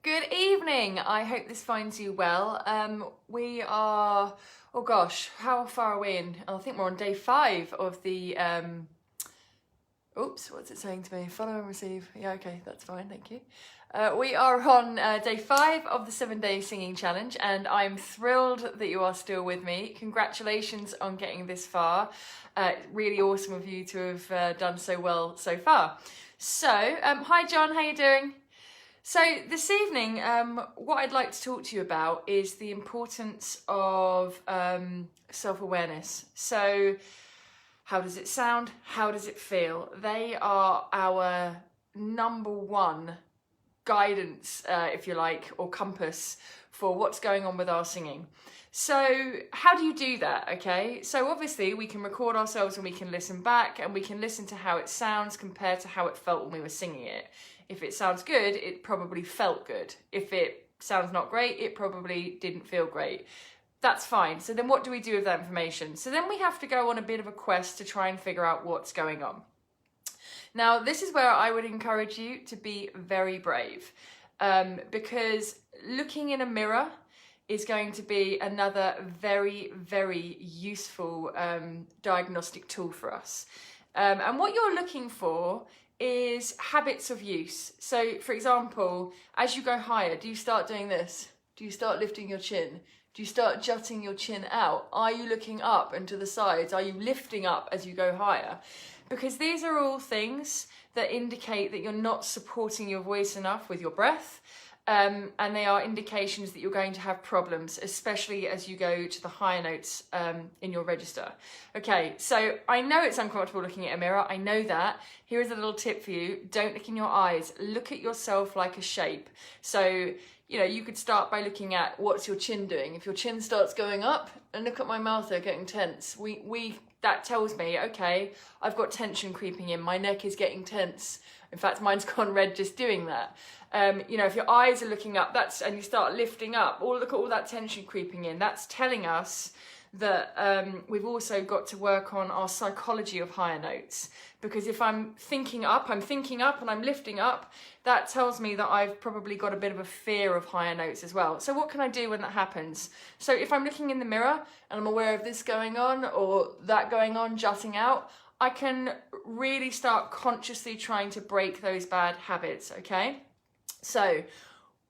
Good evening. I hope this finds you well. We are, oh gosh, how far are we in? I think we're on day 5 of the, oops, what's it saying to me? Follow and receive. Yeah, okay, that's fine, thank you. We are on day 5 of the 7-day singing challenge, and I'm thrilled that you are still with me. Congratulations on getting this far. Really awesome of you to have done so well so far. So, hi John, how you doing? So this evening, what I'd like to talk to you about is the importance of self-awareness. So how does it sound? How does it feel? They are our number one guidance, if you like, or compass for what's going on with our singing. So how do you do that? Okay, so obviously we can record ourselves and we can listen back and we can listen to how it sounds compared to how it felt when we were singing it. If it sounds good, it probably felt good. If it sounds not great, it probably didn't feel great. That's fine. So then what do we do with that information? So then we have to go on a bit of a quest to try and figure out what's going on. Now, this is where I would encourage you to be very brave, because looking in a mirror is going to be another very, very useful diagnostic tool for us. And what you're looking for is habits of use. So, for example, as you go higher, do you start doing this? Do you start lifting your chin? Do you start jutting your chin out? Are you looking up and to the sides? Are you lifting up as you go higher? Because these are all things that indicate that you're not supporting your voice enough with your breath. And they are indications that you're going to have problems, especially as you go to the higher notes in your register. Okay, so I know it's uncomfortable looking at a mirror, I know that. Here is a little tip for you. Don't look in your eyes, look at yourself like a shape. So, you know, you could start by looking at what's your chin doing. If your chin starts going up, and look at my mouth, they're getting tense. That tells me, okay, I've got tension creeping in, my neck is getting tense. In fact, mine's gone red just doing that. You know, if your eyes are looking up, and you start lifting up, look at all that tension creeping in. That's telling us that we've also got to work on our psychology of higher notes. Because if I'm thinking up and I'm lifting up, that tells me that I've probably got a bit of a fear of higher notes as well. So what can I do when that happens? So if I'm looking in the mirror and I'm aware of this going on or that going on, jutting out, I can really start consciously trying to break those bad habits, okay? So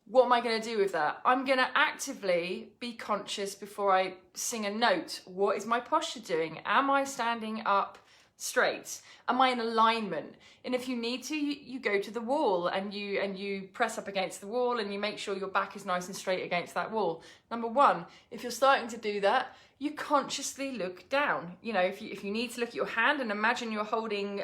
what am I going to do with that? I'm going to actively be conscious before I sing a note. What is my posture doing? Am I standing up straight? Am I in alignment? And if you need to, you go to the wall and you press up against the wall and you make sure your back is nice and straight against that wall. Number one, if you're starting to do that, you consciously look down. You know, if you need to look at your hand and imagine you're holding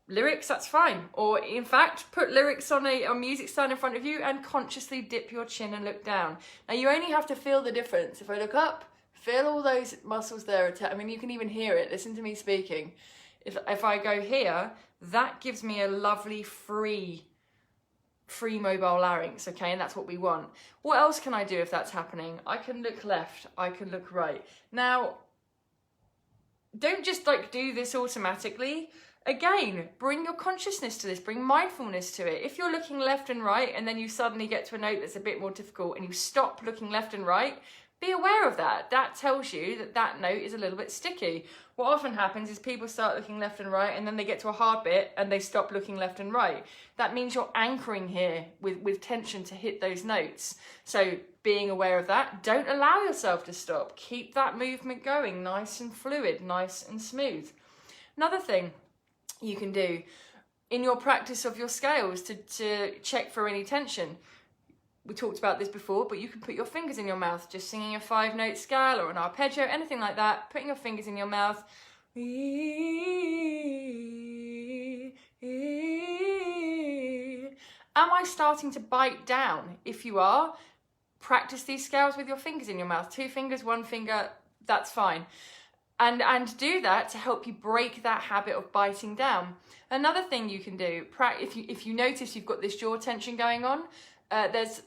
lyrics, that's fine. Or in fact, put lyrics on a music stand in front of you and consciously dip your chin and look down. Now you only have to feel the difference. If I look up, feel all those muscles there. I mean, you can even hear it. Listen to me speaking. If I go here, that gives me a lovely free mobile larynx, okay? And that's what we want. What else can I do if that's happening? I can look left, I can look right. Now, don't just do this automatically. Again, bring your consciousness to this, bring mindfulness to it. If you're looking left and right and then you suddenly get to a note that's a bit more difficult and you stop looking left and right, be aware of that. That tells you that that note is a little bit sticky. What often happens is people start looking left and right and then they get to a hard bit and they stop looking left and right. That means you're anchoring here with tension to hit those notes. So being aware of that, don't allow yourself to stop. Keep that movement going, nice and fluid, nice and smooth. Another thing you can do in your practice of your scales to check for any tension. We talked about this before, but you can put your fingers in your mouth, just singing a 5-note scale or an arpeggio, anything like that, putting your fingers in your mouth. Am I starting to bite down? If you are, practice these scales with your fingers in your mouth. 2 fingers, 1 finger, that's fine. And do that to help you break that habit of biting down. Another thing you can do, if you notice you've got this jaw tension going on, there's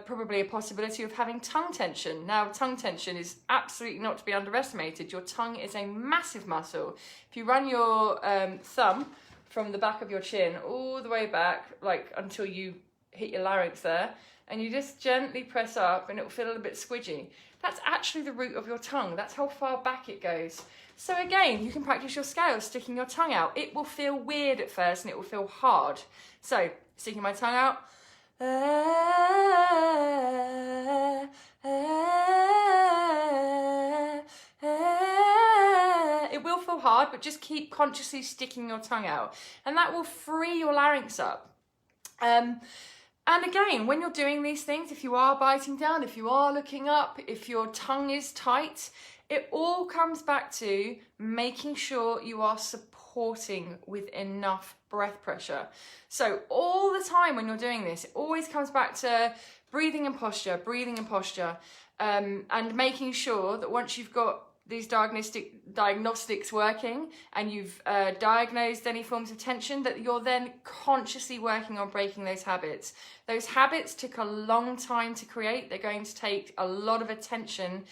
probably a possibility of having tongue tension. Now, tongue tension is absolutely not to be underestimated. Your tongue is a massive muscle. If you run your thumb from the back of your chin all the way back, until you hit your larynx there, and you just gently press up and it will feel a little bit squidgy. That's actually the root of your tongue. That's how far back it goes. So again, you can practice your scales, sticking your tongue out. It will feel weird at first and it will feel hard. So sticking my tongue out. It will feel hard, but just keep consciously sticking your tongue out, and that will free your larynx up. And again, when you're doing these things, if you are biting down, if you are looking up, if your tongue is tight, it all comes back to making sure you are supporting with enough breath pressure. So all the time when you're doing this, it always comes back to breathing and posture, and making sure that once you've got these diagnostics working and you've diagnosed any forms of tension, that you're then consciously working on breaking those habits. Those habits took a long time to create. They're going to take a lot of attention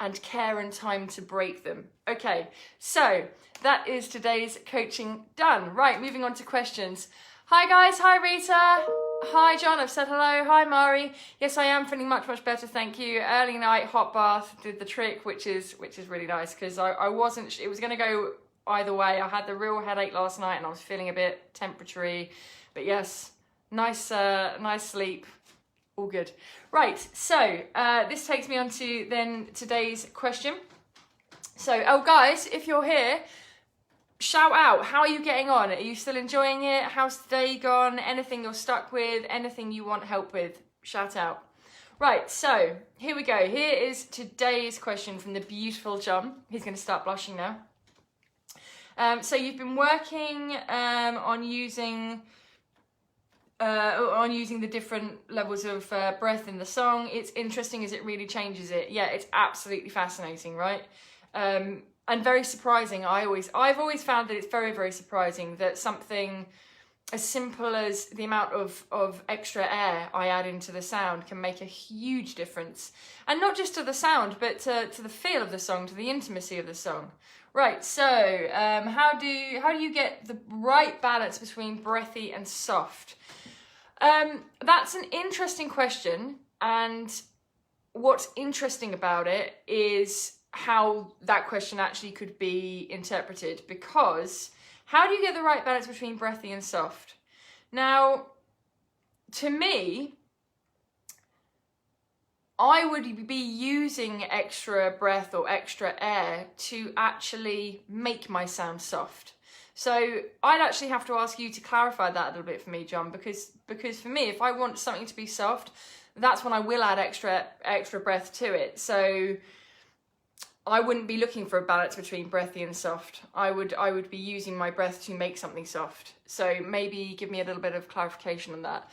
and care and time to break them. Okay, so that is today's coaching done. Right, moving on to questions. Hi guys, hi Rita. Hi John, I've said hello. Hi Mari. Yes, I am feeling much better, thank you. Early night hot bath did the trick, which is really nice, because I wasn't, it was going to go either way. I had the real headache last night and I was feeling a bit temperatury, but yes, nice sleep, all good. Right, so this takes me on to then today's question. So, oh guys, if you're here, shout out, how are you getting on? Are you still enjoying it? How's the day gone? Anything you're stuck with? Anything you want help with? Shout out. Right, so here we go. Here is today's question from the beautiful John. He's going to start blushing now. So you've been working on using the different levels of breath in the song. It's interesting as it really changes it. Yeah, it's absolutely fascinating, right? And very surprising. I've always found that it's very, very surprising that something as simple as the amount of extra air I add into the sound can make a huge difference. And not just to the sound, but to the feel of the song, to the intimacy of the song. Right, so how do you get the right balance between breathy and soft? That's an interesting question, and what's interesting about it is how that question actually could be interpreted, because how do you get the right balance between breathy and soft? Now, to me, I would be using extra breath or extra air to actually make my sound soft. So I'd actually have to ask you to clarify that a little bit for me, John, because for me, if I want something to be soft, that's when I will add extra breath to it. So I wouldn't be looking for a balance between breathy and soft. I would be using my breath to make something soft. So maybe give me a little bit of clarification on that.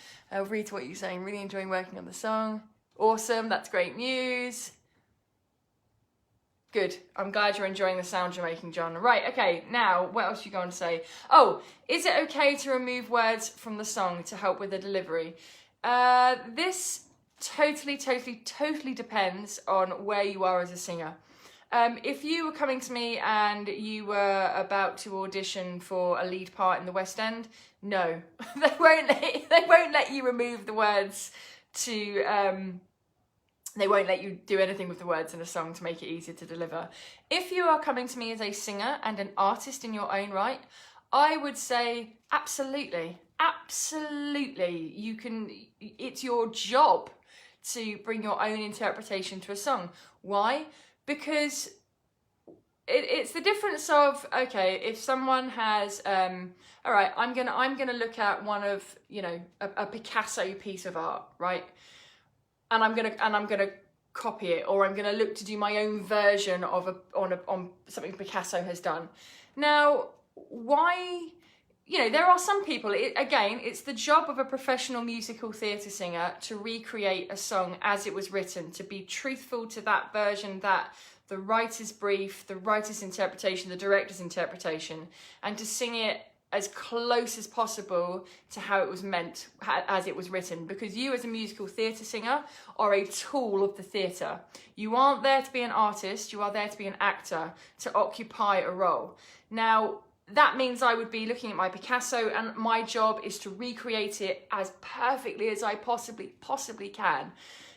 Rita, what are you saying? Really enjoying working on the song. Awesome, that's great news. Good, I'm glad you're enjoying the sound you're making, John. Right, okay, now, what else are you going to say? Oh, is it okay to remove words from the song to help with the delivery? This totally depends on where you are as a singer. If you were coming to me and you were about to audition for a lead part in the West End, no, they won't let you remove the words to. They won't let you do anything with the words in a song to make it easier to deliver. If you are coming to me as a singer and an artist in your own right, I would say absolutely. You can. It's your job to bring your own interpretation to a song. Why? Because it's the difference of, okay, if someone has, all right, I'm gonna look at one of, a Picasso piece of art, right? And I'm gonna copy it, or I'm gonna look to do my own version of on something Picasso has done. Now, why? There are some people, it's the job of a professional musical theatre singer to recreate a song as it was written, to be truthful to that version, that the writer's brief, the writer's interpretation, the director's interpretation, and to sing it as close as possible to how it was meant, as it was written, because you as a musical theatre singer are a tool of the theatre. You aren't there to be an artist, you are there to be an actor, to occupy a role. Now, that means I would be looking at my Picasso, and my job is to recreate it as perfectly as I possibly can.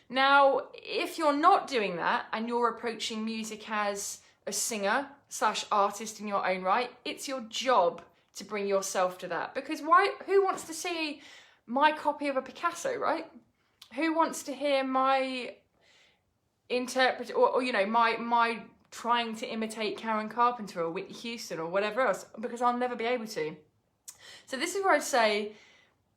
Now, if you're not doing that and you're approaching music as a singer / artist in your own right, it's your job to bring yourself to that. Because who wants to see my copy of a Picasso, right? Who wants to hear my interpret, or you know, my trying to imitate Karen Carpenter or Whitney Houston or whatever else, because I'll never be able to. So this is where I'd say,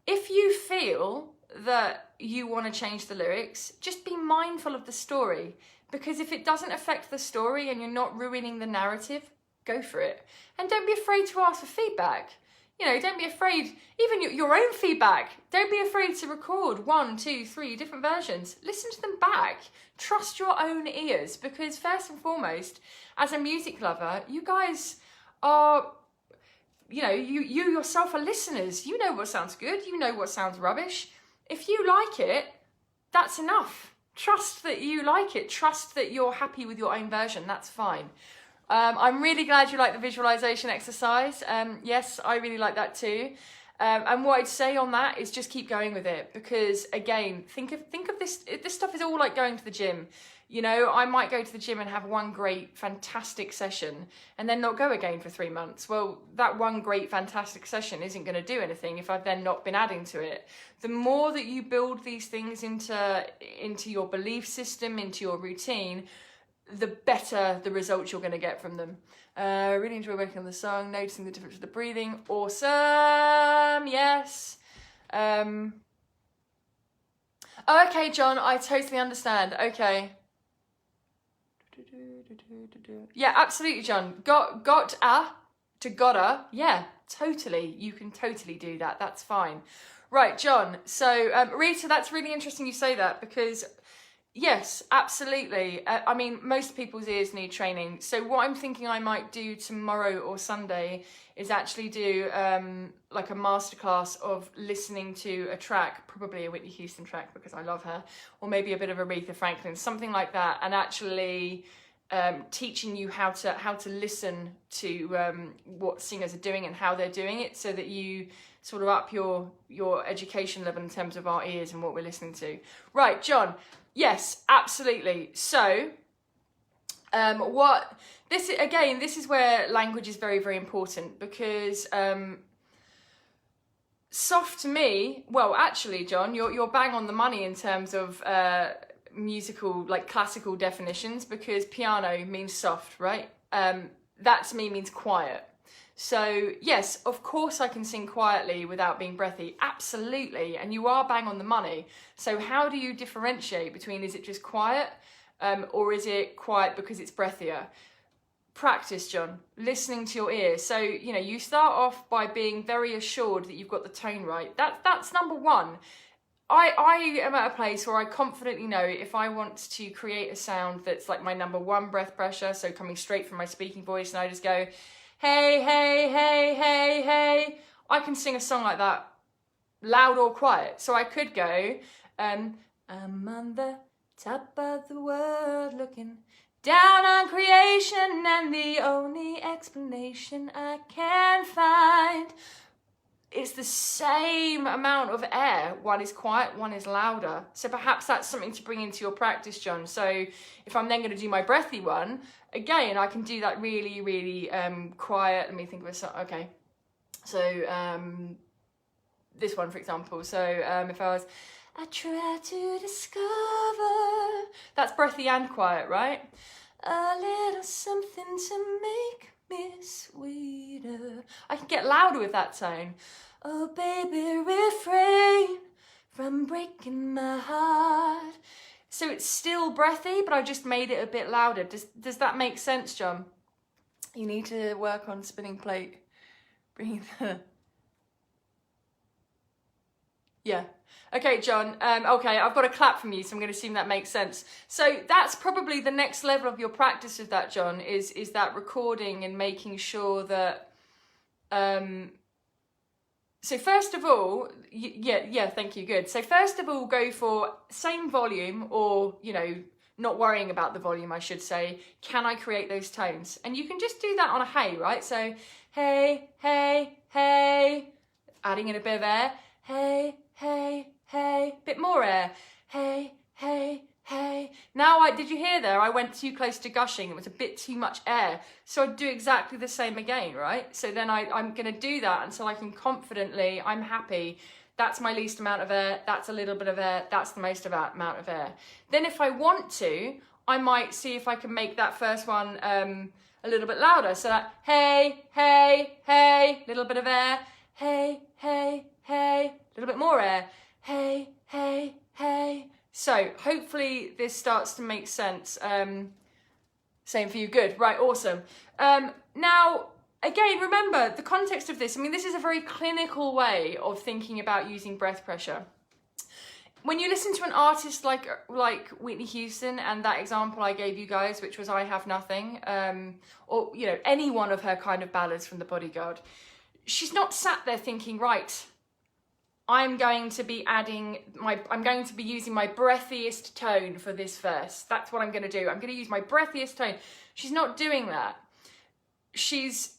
if you feel that you want to change the lyrics, just be mindful of the story, because if it doesn't affect the story and you're not ruining the narrative, go for it. And don't be afraid to ask for feedback. You know, don't be afraid, even your own feedback. Don't be afraid to record 1, 2, 3 different versions. Listen to them back. Trust your own ears, because first and foremost, as a music lover, you guys are, you know, you yourself are listeners. You know what sounds good. You know what sounds rubbish. If you like it, that's enough. Trust that you like it. Trust that you're happy with your own version. That's fine. I'm really glad you like the visualization exercise. Yes, I really like that too. And what I'd say on that is just keep going with it, because again, think of this stuff is all like going to the gym. You know, I might go to the gym and have one great, fantastic session and then not go again for 3 months. Well, that one great, fantastic session isn't going to do anything if I've then not been adding to it. The more that you build these things into your belief system, into your routine, the better the results you're going to get from them. Really enjoy working on the song, noticing the difference with the breathing. Awesome, yes. Oh, okay, John, I totally understand. Okay. Yeah, absolutely, John. Gotta. Yeah, totally. You can totally do that. That's fine. Right, John. So, Rita, that's really interesting you say that, because yes, absolutely. I mean, most people's ears need training. So what I'm thinking I might do tomorrow or Sunday is actually do like a masterclass of listening to a track, probably a Whitney Houston track because I love her, or maybe a bit of Aretha Franklin, something like that, and actually teaching you how to listen to what singers are doing and how they're doing it, so that you sort of up your education level in terms of our ears and what we're listening to. Right, John. Yes, absolutely. So, this is where language is very, very important, because soft to me, well, actually, John, you're bang on the money in terms of musical, like classical definitions, because piano means soft, right? That to me means quiet. So yes, of course I can sing quietly without being breathy, absolutely, and you are bang on the money. So how do you differentiate between, is it just quiet or is it quiet because it's breathier? Practice, John, listening to your ears. So, you know, you start off by being very assured that you've got the tone right. That's number one. I am at a place where I confidently know if I want to create a sound that's like my number one breath pressure, so coming straight from my speaking voice, and I just go, hey, hey, hey, hey, hey. I can sing a song like that, loud or quiet. So I could go, I'm on the top of the world looking down on creation, and the only explanation I can find is the same amount of air. One is quiet, one is louder. So perhaps that's something to bring into your practice, John. So if I'm then going to do my breathy one, again, I can do that really, really quiet. Let me think of a song. Okay. So this one, for example. So if I was, I try to discover, that's breathy and quiet, right? A little something to make me sweeter. I can get louder with that tone. Oh baby, refrain from breaking my heart. So it's still breathy, but I just made it a bit louder. Does that make sense, John? You need to work on spinning plate. Bringing the... Yeah. Okay, John. Okay, I've got a clap from you, so I'm going to assume that makes sense. So that's probably the next level of your practice with that, John, is that recording and making sure that... So first of all, yeah, thank you, good. So first of all, go for same volume, or, you know, not worrying about the volume, I should say. Can I create those tones? And you can just do that on a hey, right? So, hey, hey, hey. Adding in a bit of air, hey, hey, hey. Bit more air, hey, hey, hey. Now, did you hear there? I went too close to gushing. It was a bit too much air. So I'd do exactly the same again, right? So then I'm going to do that until I can confidently, I'm happy. That's my least amount of air. That's a little bit of air. That's the most amount of air. Then if I want to, I might see if I can make that first one a little bit louder. So that, hey, hey, hey, little bit of air. Hey, hey, hey, little bit more air. Hey, hey, hey. So hopefully this starts to make sense. Same for you, good, right, awesome. Now, again, remember the context of this. I mean, this is a very clinical way of thinking about using breath pressure. When you listen to an artist like Whitney Houston and that example I gave you guys, which was I Have Nothing, or, you know, any one of her kind of ballads from The Bodyguard, she's not sat there thinking, right, I'm going to be using my breathiest tone for this verse. That's what I'm going to do. I'm going to use my breathiest tone. She's not doing that. She's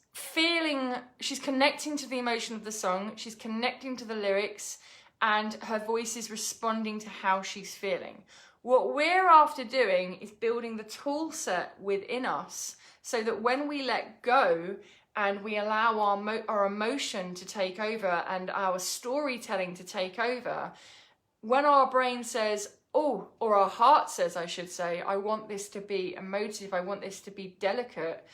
connecting to the emotion of the song. She's connecting to the lyrics, and her voice is responding to how she's feeling. What we're after doing is building the tool set within us so that when we let go and we allow our emotion to take over and our storytelling to take over, when our brain says, oh, or our heart says, I should say, I want this to be emotive, I want this to be delicate,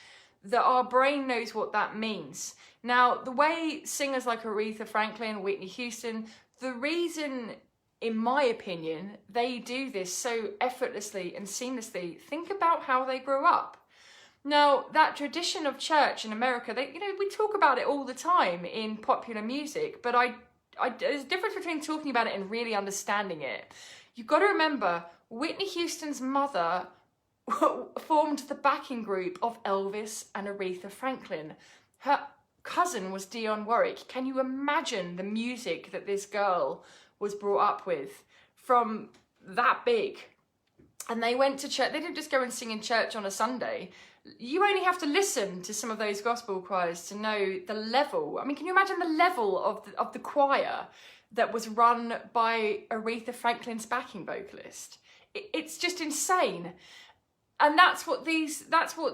that our brain knows what that means. Now, the way singers like Aretha Franklin, Whitney Houston, the reason, in my opinion, they do this so effortlessly and seamlessly, think about how they grew up. Now, that tradition of church in America, we talk about it all the time in popular music, but there's a difference between talking about it and really understanding it. You've got to remember, Whitney Houston's mother formed the backing group of Elvis and Aretha Franklin. Her cousin was Dionne Warwick. Can you imagine the music that this girl was brought up with from that big? And they went to church. They didn't just go and sing in church on a Sunday. You only have to listen to some of those gospel choirs to know the level. I mean, can you imagine the level of the choir that was run by Aretha Franklin's backing vocalist? It's just insane. And that's what these,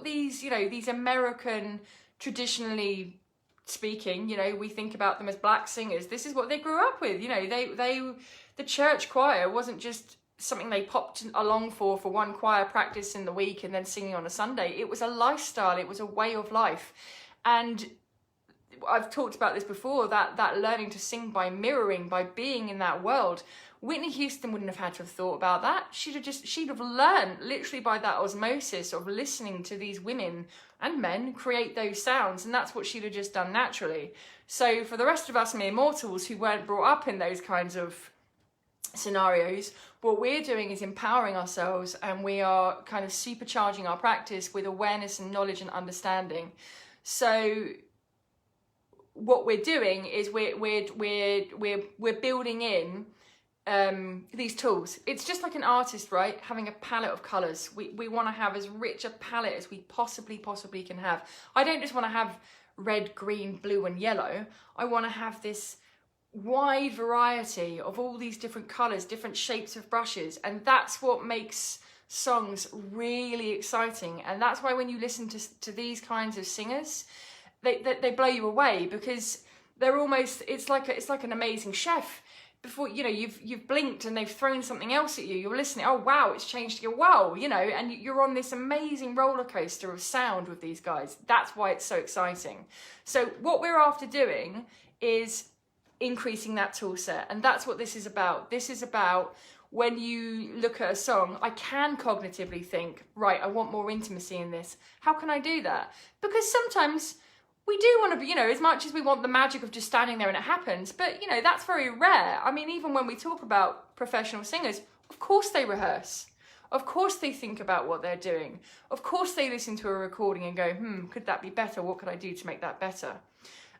these American, traditionally speaking, we think about them as black singers. This is what they grew up with. The church choir wasn't just something they popped along for one choir practice in the week and then singing on a Sunday. It was a lifestyle. It was a way of life. And I've talked about this before, that learning to sing by mirroring, by being in that world. Whitney Houston wouldn't have had to have thought about that. She'd have learned literally by that osmosis of listening to these women and men create those sounds. And that's what she'd have just done naturally. So for the rest of us mere mortals who weren't brought up in those kinds of scenarios, what we're doing is empowering ourselves, and we are kind of supercharging our practice with awareness and knowledge and understanding. So what we're doing is we're building in these tools. It's just like an artist, right? Having a palette of colors. We want to have as rich a palette as we possibly can have. I don't just want to have red, green, blue and yellow. I want to have this wide variety of all these different colors, different shapes of brushes, and that's what makes songs really exciting. And that's why when you listen to these kinds of singers, they blow you away, because they're almost, it's like an amazing chef. Before you've blinked and they've thrown something else at you, you're listening, oh wow, it's changed your wow, and you're on this amazing roller coaster of sound with these guys. That's why it's so exciting. So what we're after doing is increasing that tool set, and that's what this is about. This is about, when you look at a song, I can cognitively think, right, I want more intimacy in this. How can I do that? Because sometimes we do want to be, as much as we want the magic of just standing there and it happens, but that's very rare. I mean, even when we talk about professional singers, of course they rehearse. Of course they think about what they're doing. Of course they listen to a recording and go, could that be better? What could I do to make that better?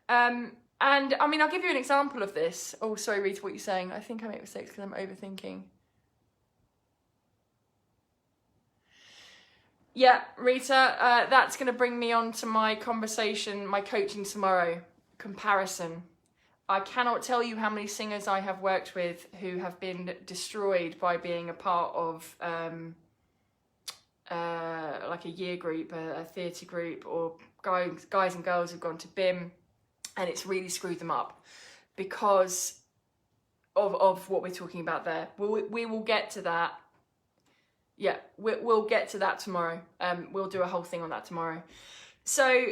And I mean, I'll give you an example of this. Oh, sorry, Rita, what you're saying. I think I make mistakes because I'm overthinking. Yeah, Rita, that's going to bring me on to my conversation, my coaching tomorrow. Comparison. I cannot tell you how many singers I have worked with who have been destroyed by being a part of like a year group, a theatre group, or guys and girls who've gone to BIM, and it's really screwed them up because of what we're talking about there. We will get to that. Yeah, we'll get to that tomorrow. We'll do a whole thing on that tomorrow. So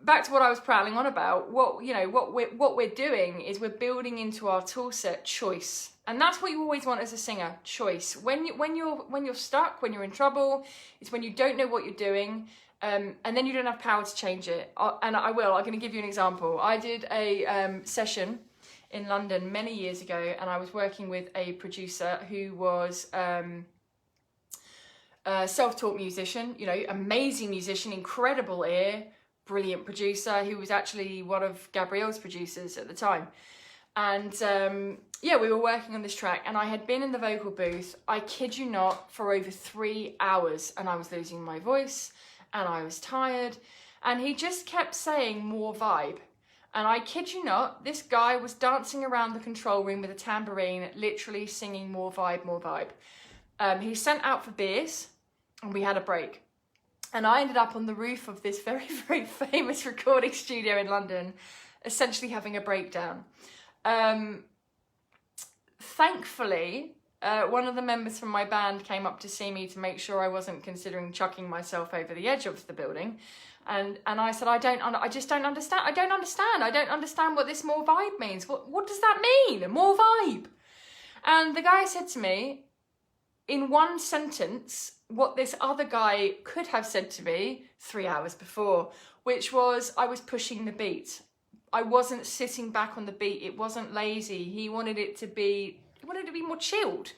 back to what I was prattling on about. What we're doing is we're building into our toolset choice, and that's what you always want as a singer: choice. When you're stuck, when you're in trouble, it's when you don't know what you're doing, and then you don't have power to change it. I'm going to give you an example. I did a session in London many years ago, and I was working with a producer who was a self-taught musician. You know, amazing musician, incredible ear. Brilliant producer, who was actually one of Gabrielle's producers at the time. And yeah, we were working on this track, and I had been in the vocal booth, I kid you not, for over 3 hours, and I was losing my voice and I was tired, and he just kept saying more vibe. And I kid you not, this guy was dancing around the control room with a tambourine, literally singing more vibe, more vibe. He sent out for beers, and we had a break. And I ended up on the roof of this very, very famous recording studio in London, essentially having a breakdown. Thankfully, one of the members from my band came up to see me to make sure I wasn't considering chucking myself over the edge of the building. And I said, I just don't understand. I don't understand what this more vibe means. What does that mean? More vibe. And the guy said to me, in one sentence, what this other guy could have said to me 3 hours before, which was, I was pushing the beat. I wasn't sitting back on the beat. It wasn't lazy. He wanted it to be more chilled.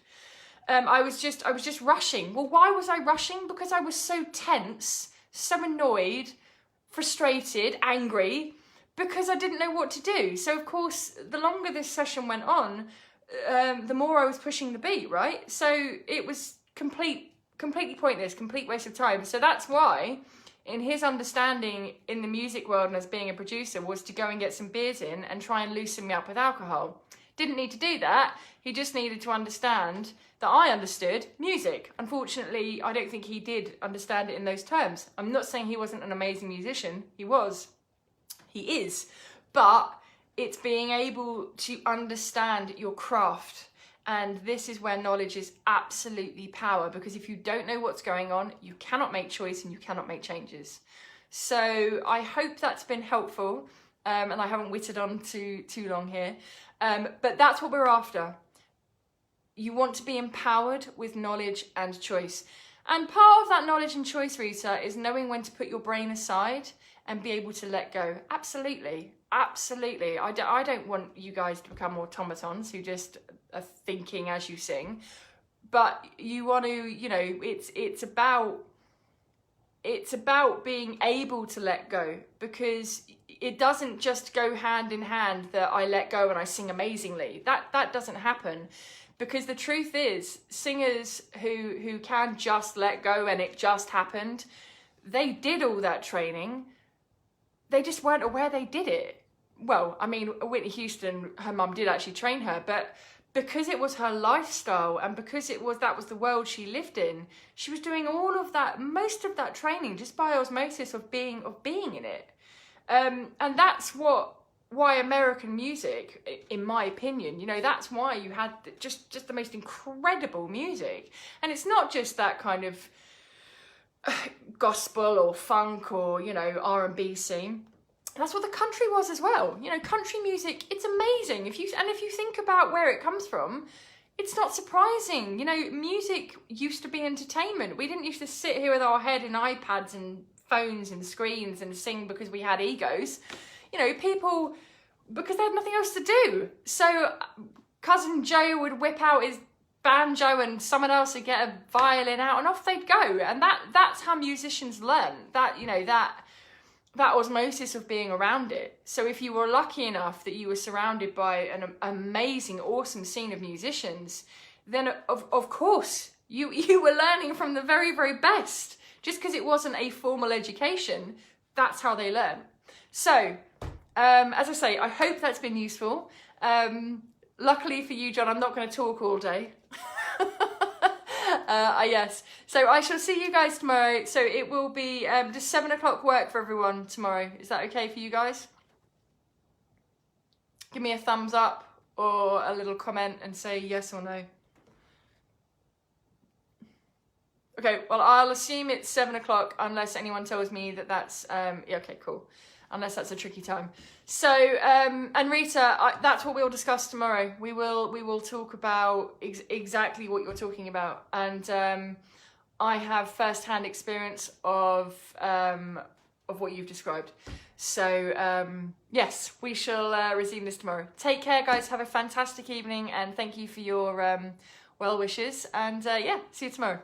I was just rushing. Well, why was I rushing? Because I was so tense, so annoyed, frustrated, angry, because I didn't know what to do. So of course, the longer this session went on, the more I was pushing the beat, right? So it was completely pointless, complete waste of time. So that's why, in his understanding in the music world and as being a producer, was to go and get some beers in and try and loosen me up with alcohol. Didn't need to do that. He just needed to understand that I understood music. Unfortunately, I don't think he did understand it in those terms. I'm not saying he wasn't an amazing musician. He was. He is. But it's being able to understand your craft. And this is where knowledge is absolutely power, because if you don't know what's going on, you cannot make choice and you cannot make changes. So I hope that's been helpful, and I haven't whittled on too long here. But that's what we're after. You want to be empowered with knowledge and choice. And part of that knowledge and choice, Rita, is knowing when to put your brain aside and be able to let go. Absolutely. Absolutely. I don't want you guys to become automatons who just are thinking as you sing. But you want to, you know, it's about being able to let go, because it doesn't just go hand in hand that I let go and I sing amazingly. That doesn't happen. Because the truth is, singers who can just let go and it just happened, they did all that training. They just weren't aware they did it. Well, I mean, Whitney Houston, her mum did actually train her, but because it was her lifestyle and because that was the world she lived in, she was doing all of that, most of that training just by osmosis of being in it. And that's why American music, in my opinion, you know, that's why you had just the most incredible music. And it's not just that kind of gospel or funk or, you know, R&B scene. That's what the country was as well. You know, country music, it's amazing. If you think about where it comes from, it's not surprising. You know, music used to be entertainment. We didn't used to sit here with our head in iPads and phones and screens and sing because we had egos. You know, people, because they had nothing else to do. So Cousin Joe would whip out his banjo and someone else would get a violin out and off they'd go. And that's how musicians learn. That, you know, that osmosis of being around it. So if you were lucky enough that you were surrounded by an amazing, awesome scene of musicians, then of course you were learning from the very, very best. Just because it wasn't a formal education, that's how they learn. So, as I say, I hope that's been useful. Luckily for you, John, I'm not going to talk all day. Yes, so I shall see you guys tomorrow. So it will be, does 7 o'clock work for everyone tomorrow? Is that okay for you guys? Give me a thumbs up or a little comment and say yes or no. Okay, well, I'll assume it's 7 o'clock unless anyone tells me that that's, yeah, okay, cool. Unless that's a tricky time. So, and Rita, that's what we'll discuss tomorrow. We will talk about exactly what you're talking about. And I have first-hand experience of what you've described. So, yes, we shall resume this tomorrow. Take care, guys. Have a fantastic evening. And thank you for your well wishes. And yeah, see you tomorrow.